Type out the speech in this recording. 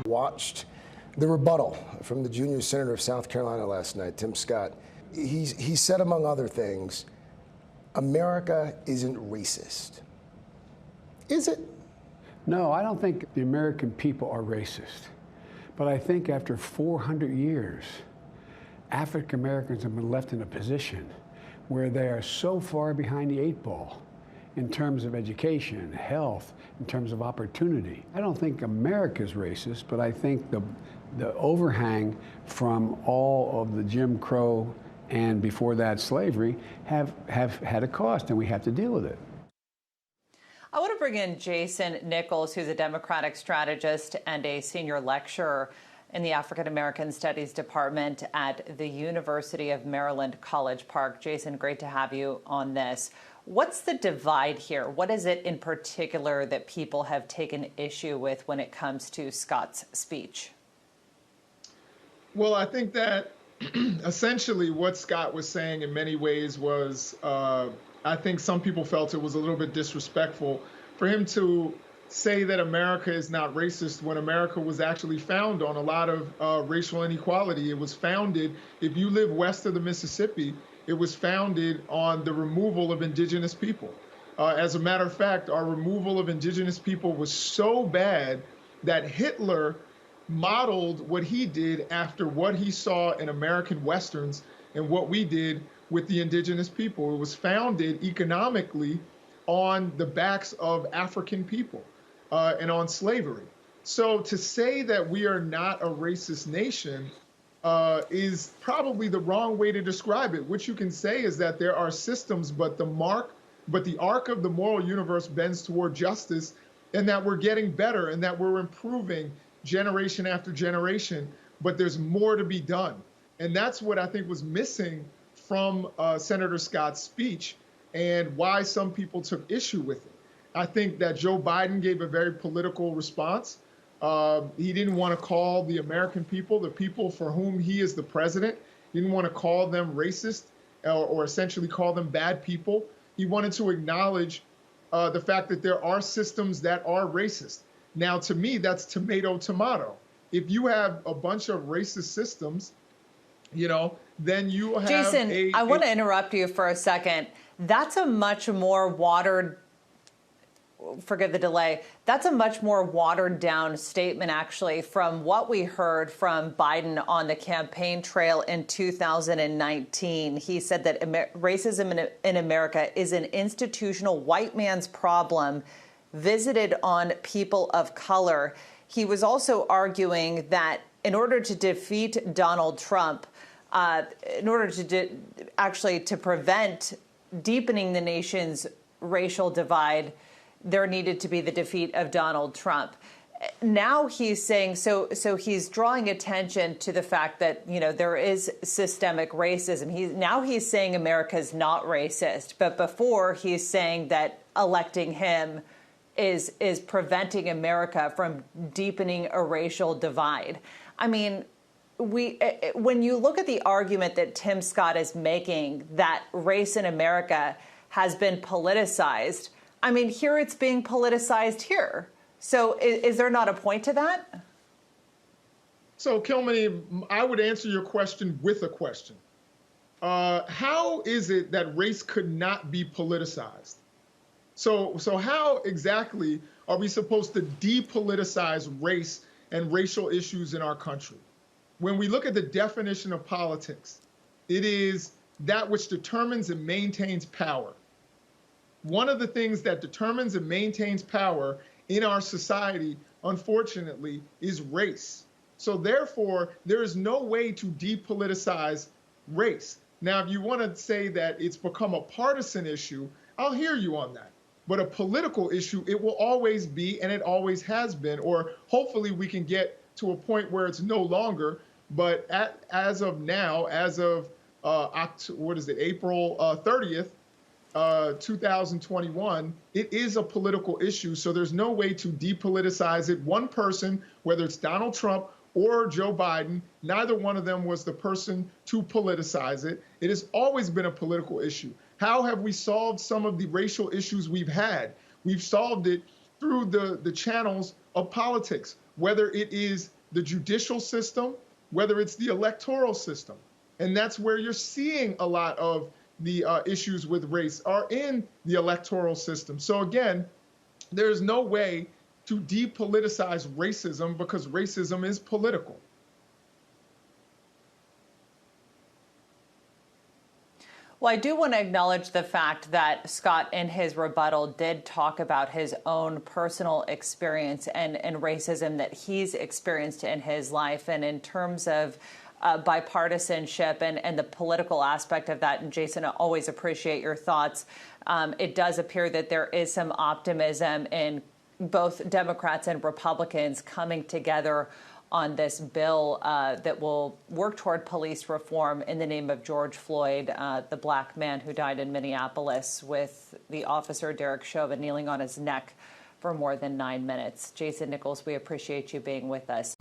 watched the rebuttal from the junior senator of South Carolina last night, Tim Scott. He said, among other things, America isn't racist. Is it? No, I don't think the American people are racist. But I think after 400 years, African Americans have been left in a position where they are so far behind the 8 ball in terms of education, health, in terms of opportunity. I don't think America's racist, but I think the overhang from all of the Jim Crow and before that slavery have had a cost, and we have to deal with it. I want to bring in Jason Nichols, who's a Democratic strategist and a senior lecturer in the African American Studies Department at the University of Maryland, College Park. Jason, great to have you on this. What's the divide here? What is it in particular that people have taken issue with when it comes to Scott's speech? Well, I think that essentially what Scott was saying in many ways was, I think some people felt it was a little bit disrespectful for him to say that America is not racist when America was actually founded on a lot of racial inequality. It was founded, if you live west of the Mississippi, it was founded on the removal of indigenous people. As a matter of fact, our removal of indigenous people was so bad that Hitler modeled what he did after what he saw in American Westerns and what we did with the indigenous people. It was founded economically on the backs of African people and on slavery. So to say that we are not a racist nation is probably the wrong way to describe it. What you can say is that there are systems, but the arc of the moral universe bends toward justice, and that we're getting better and that we're improving generation after generation, but there's more to be done. And that's what I think was missing from Senator Scott's speech and why some people took issue with it. I think that Joe Biden gave a very political response. He didn't want to call the American people, the people for whom he is the president, he didn't want to call them racist or essentially call them bad people. He wanted to acknowledge the fact that there are systems that are racist. Now, to me, that's tomato, tomato. If you have a bunch of racist systems, then you have Jason, I want to interrupt you for a second. That's a much more forgive the delay, that's a much more watered down statement, actually, from what we heard from Biden on the campaign trail in 2019. He said that racism in America is an institutional white man's problem visited on people of color. He was also arguing that in order to defeat Donald Trump, in order to actually to prevent deepening the nation's racial divide, there needed to be the defeat of Donald Trump. Now he's saying, so he's drawing attention to the fact that, there is systemic racism. Now he's saying America's not racist, but before he's saying that electing him is preventing America from deepening a racial divide. I mean, when you look at the argument that Tim Scott is making that race in America has been politicized, I mean, here it's being politicized here. So is there not a point to that? So, Kilmany, I would answer your question with a question. How is it that race could not be politicized? So how exactly are we supposed to depoliticize race and racial issues in our country? When we look at the definition of politics, it is that which determines and maintains power. One of the things that determines and maintains power in our society, unfortunately, is race. So therefore, there is no way to depoliticize race. Now, if you want to say that it's become a partisan issue, I'll hear you on that. But a political issue, it will always be, and it always has been, or hopefully we can get to a point where it's no longer. But as of now, as of April 30th, 2021, it is a political issue. So there's no way to depoliticize it. One person, whether it's Donald Trump or Joe Biden, neither one of them was the person to politicize it. It has always been a political issue. How have we solved some of the racial issues we've had? We've solved it through the channels of politics, whether it is the judicial system, whether it's the electoral system. And that's where you're seeing a lot of the issues with race are in the electoral system. So again, there's no way to depoliticize racism because racism is political. Well, I do want to acknowledge the fact that Scott, in his rebuttal, did talk about his own personal experience and racism that he's experienced in his life. And in terms of bipartisanship and the political aspect of that, and Jason, I always appreciate your thoughts. It does appear that there is some optimism in both Democrats and Republicans coming together on this bill that will work toward police reform in the name of George Floyd, the black man who died in Minneapolis, with the officer Derek Chauvin kneeling on his neck for more than 9 minutes. Jason Nichols, we appreciate you being with us.